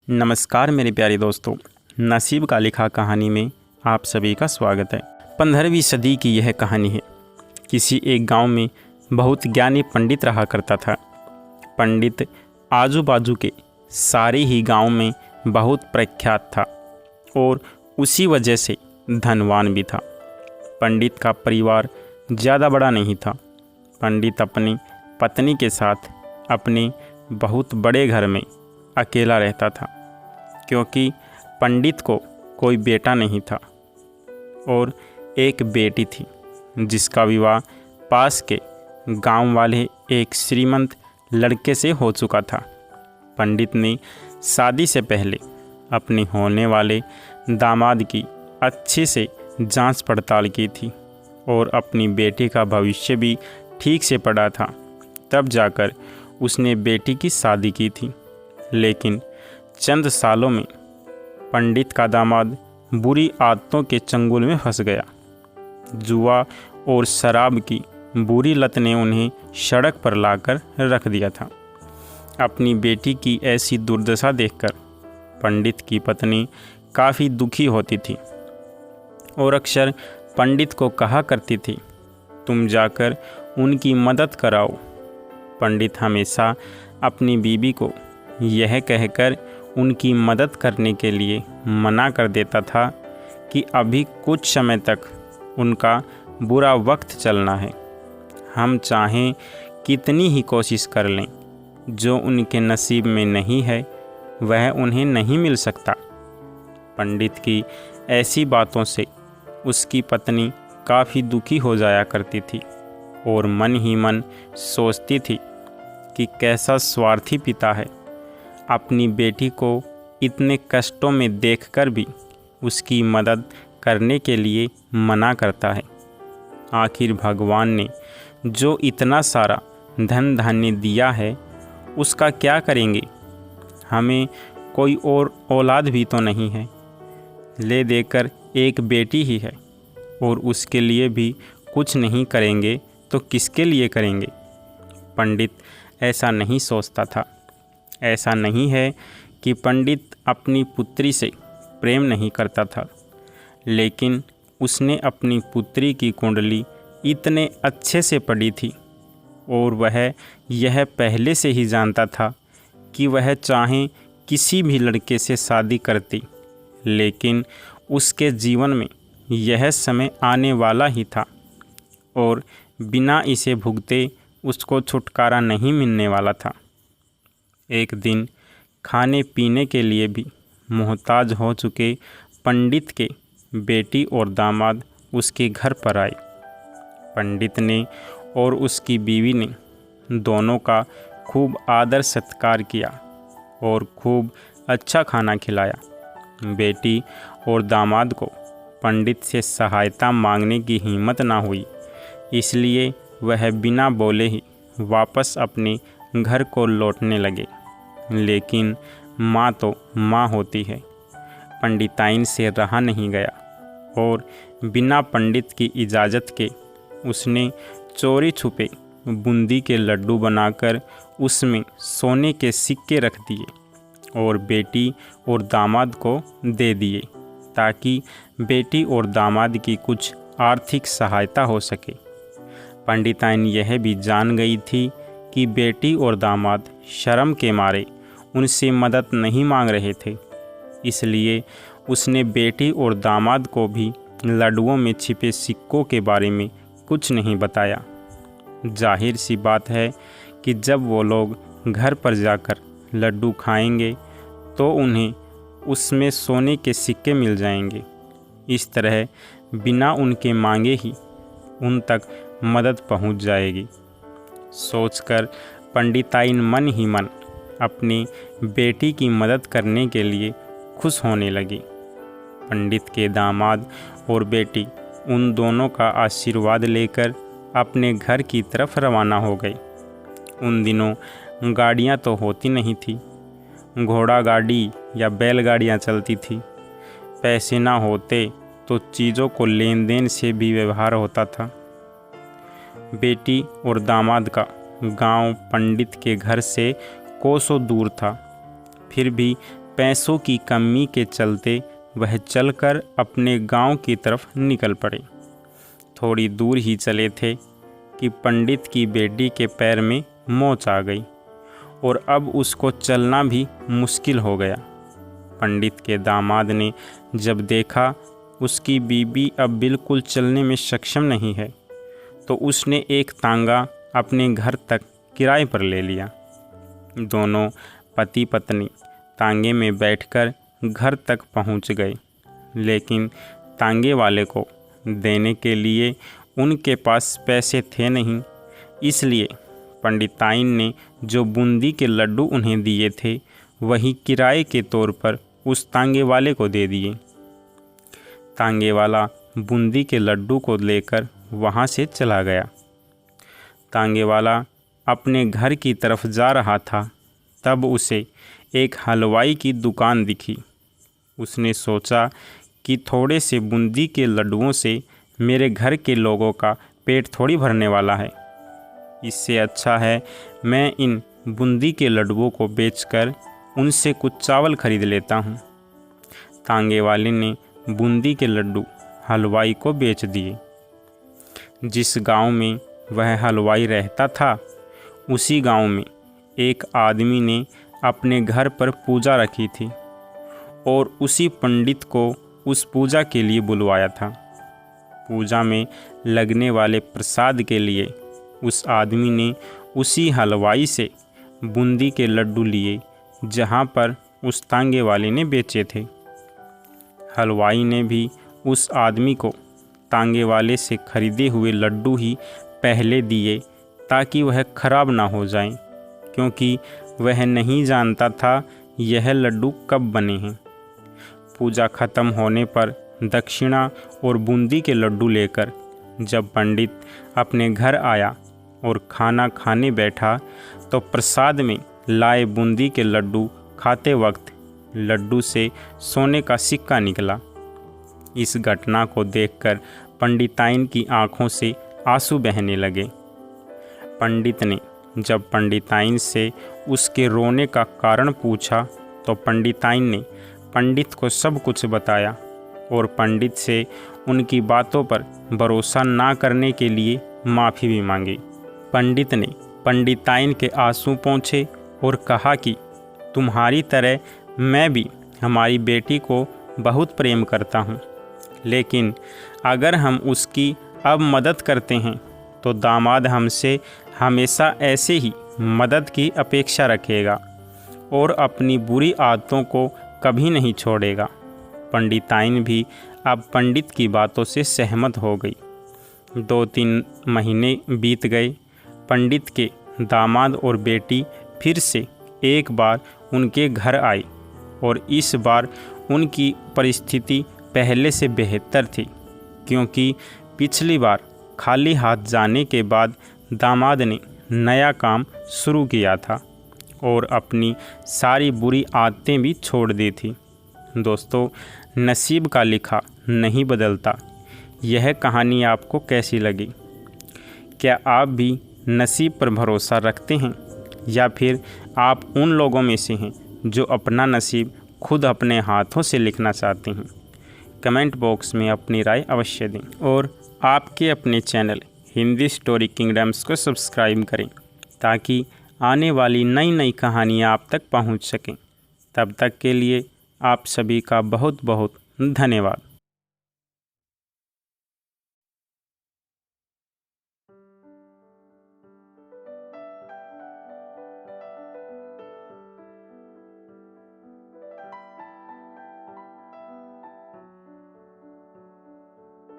नमस्कार मेरे प्यारे दोस्तों, नसीब का लिखा कहानी में आप सभी का स्वागत है। 15वीं सदी की यह कहानी है। किसी एक गांव में बहुत ज्ञानी पंडित रहा करता था। पंडित आजू बाजू के सारे ही गांव में बहुत प्रख्यात था और उसी वजह से धनवान भी था। पंडित का परिवार ज़्यादा बड़ा नहीं था। पंडित अपनी पत्नी के साथ अपने बहुत बड़े घर में अकेला रहता था, क्योंकि पंडित को कोई बेटा नहीं था और एक बेटी थी जिसका विवाह पास के गांव वाले एक श्रीमंत लड़के से हो चुका था। पंडित ने शादी से पहले अपने होने वाले दामाद की अच्छे से जांच पड़ताल की थी और अपनी बेटी का भविष्य भी ठीक से पढ़ा था। तब जाकर उसने बेटी की शादी की थी। लेकिन चंद सालों में पंडित का दामाद बुरी आदतों के चंगुल में फंस गया। जुआ और शराब की बुरी लत ने उन्हें सड़क पर लाकर रख दिया था। अपनी बेटी की ऐसी दुर्दशा देखकर पंडित की पत्नी काफ़ी दुखी होती थी और अक्सर पंडित को कहा करती थी, तुम जाकर उनकी मदद कराओ। पंडित हमेशा अपनी बीवी को यह कहकर उनकी मदद करने के लिए मना कर देता था कि अभी कुछ समय तक उनका बुरा वक्त चलना है। हम चाहें कितनी ही कोशिश कर लें, जो उनके नसीब में नहीं है वह उन्हें नहीं मिल सकता। पंडित की ऐसी बातों से उसकी पत्नी काफ़ी दुखी हो जाया करती थी और मन ही मन सोचती थी कि कैसा स्वार्थी पिता है, अपनी बेटी को इतने कष्टों में देखकर भी उसकी मदद करने के लिए मना करता है। आखिर भगवान ने जो इतना सारा धन धान्य दिया है उसका क्या करेंगे? हमें कोई और औलाद भी तो नहीं है, ले देकर एक बेटी ही है और उसके लिए भी कुछ नहीं करेंगे तो किसके लिए करेंगे? पंडित ऐसा नहीं सोचता था। ऐसा नहीं है कि पंडित अपनी पुत्री से प्रेम नहीं करता था, लेकिन उसने अपनी पुत्री की कुंडली इतने अच्छे से पढ़ी थी और वह यह पहले से ही जानता था कि वह चाहे किसी भी लड़के से शादी करती, लेकिन उसके जीवन में यह समय आने वाला ही था और बिना इसे भुगते उसको छुटकारा नहीं मिलने वाला था। एक दिन खाने पीने के लिए भी मोहताज हो चुके पंडित के बेटी और दामाद उसके घर पर आए। पंडित ने और उसकी बीवी ने दोनों का खूब आदर सत्कार किया और खूब अच्छा खाना खिलाया। बेटी और दामाद को पंडित से सहायता मांगने की हिम्मत ना हुई, इसलिए वह बिना बोले ही वापस अपने घर को लौटने लगे। लेकिन माँ तो माँ होती है। पंडिताइन से रहा नहीं गया और बिना पंडित की इजाज़त के उसने चोरी छुपे बूंदी के लड्डू बनाकर उसमें सोने के सिक्के रख दिए और बेटी और दामाद को दे दिए, ताकि बेटी और दामाद की कुछ आर्थिक सहायता हो सके। पंडिताइन यह भी जान गई थी कि बेटी और दामाद शर्म के मारे उनसे मदद नहीं मांग रहे थे, इसलिए उसने बेटी और दामाद को भी लड्डुओं में छिपे सिक्कों के बारे में कुछ नहीं बताया। जाहिर सी बात है कि जब वो लोग घर पर जाकर लड्डू खाएंगे तो उन्हें उसमें सोने के सिक्के मिल जाएंगे। इस तरह बिना उनके मांगे ही उन तक मदद पहुंच जाएगी। सोचकर पंडिताइन मन ही मन अपनी बेटी की मदद करने के लिए खुश होने लगी। पंडित के दामाद और बेटी उन दोनों का आशीर्वाद लेकर अपने घर की तरफ रवाना हो गए। उन दिनों गाड़ियां तो होती नहीं थी, घोड़ा गाड़ी या बैलगाड़ियां चलती थी। पैसे ना होते तो चीज़ों को लेन देन से भी व्यवहार होता था। बेटी और दामाद का गांव पंडित के घर से कोसों दूर था, फिर भी पैसों की कमी के चलते वह चलकर अपने गांव की तरफ निकल पड़े। थोड़ी दूर ही चले थे कि पंडित की बेटी के पैर में मोच आ गई और अब उसको चलना भी मुश्किल हो गया। पंडित के दामाद ने जब देखा उसकी बीबी अब बिल्कुल चलने में सक्षम नहीं है, तो उसने एक तांगा अपने घर तक किराए पर ले लिया। दोनों पति पत्नी तांगे में बैठकर घर तक पहुंच गए, लेकिन तांगे वाले को देने के लिए उनके पास पैसे थे नहीं। इसलिए पंडिताइन ने जो बूंदी के लड्डू उन्हें दिए थे वही किराए के तौर पर उस तांगे वाले को दे दिए। तांगे वाला बूंदी के लड्डू को लेकर वहाँ से चला गया। तांगे वाला अपने घर की तरफ जा रहा था, तब उसे एक हलवाई की दुकान दिखी। उसने सोचा कि थोड़े से बूंदी के लड्डुओं से मेरे घर के लोगों का पेट थोड़ी भरने वाला है। इससे अच्छा है मैं इन बूंदी के लड्डुओं को बेचकर उनसे कुछ चावल खरीद लेता हूँ। तांगे वाले ने बूंदी के लड्डू हलवाई को बेच दिए। जिस गांव में वह हलवाई रहता था, उसी गांव में एक आदमी ने अपने घर पर पूजा रखी थी और उसी पंडित को उस पूजा के लिए बुलवाया था। पूजा में लगने वाले प्रसाद के लिए उस आदमी ने उसी हलवाई से बूंदी के लड्डू लिए जहाँ पर उस तांगे वाले ने बेचे थे। हलवाई ने भी उस आदमी को तांगे वाले से खरीदे हुए लड्डू ही पहले दिए ताकि वह खराब ना हो जाएं, क्योंकि वह नहीं जानता था यह लड्डू कब बने हैं। पूजा खत्म होने पर दक्षिणा और बूंदी के लड्डू लेकर जब पंडित अपने घर आया और खाना खाने बैठा, तो प्रसाद में लाए बूंदी के लड्डू खाते वक्त लड्डू से सोने का सिक्का निकला। इस घटना को देखकर पंडिताइन की आंखों से आंसू बहने लगे। पंडित ने जब पंडिताइन से उसके रोने का कारण पूछा, तो पंडिताइन ने पंडित को सब कुछ बताया और पंडित से उनकी बातों पर भरोसा ना करने के लिए माफ़ी भी मांगी। पंडित ने पंडिताइन के आंसू पोंछे और कहा कि तुम्हारी तरह मैं भी हमारी बेटी को बहुत प्रेम करता हूँ, लेकिन अगर हम उसकी अब मदद करते हैं तो दामाद हमसे हमेशा ऐसे ही मदद की अपेक्षा रखेगा और अपनी बुरी आदतों को कभी नहीं छोड़ेगा। पंडिताइन भी अब पंडित की बातों से सहमत हो गई। 2-3 महीने बीत गए। पंडित के दामाद और बेटी फिर से एक बार उनके घर आई और इस बार उनकी परिस्थिति पहले से बेहतर थी, क्योंकि पिछली बार खाली हाथ जाने के बाद दामाद ने नया काम शुरू किया था और अपनी सारी बुरी आदतें भी छोड़ दी थी। दोस्तों, नसीब का लिखा नहीं बदलता। यह कहानी आपको कैसी लगी? क्या आप भी नसीब पर भरोसा रखते हैं, या फिर आप उन लोगों में से हैं जो अपना नसीब खुद अपने हाथों से लिखना चाहते हैं? कमेंट बॉक्स में अपनी राय अवश्य दें और आपके अपने चैनल हिंदी स्टोरी किंगडम्स को सब्सक्राइब करें ताकि आने वाली नई नई कहानियाँ आप तक पहुंच सकें। तब तक के लिए आप सभी का बहुत बहुत धन्यवाद।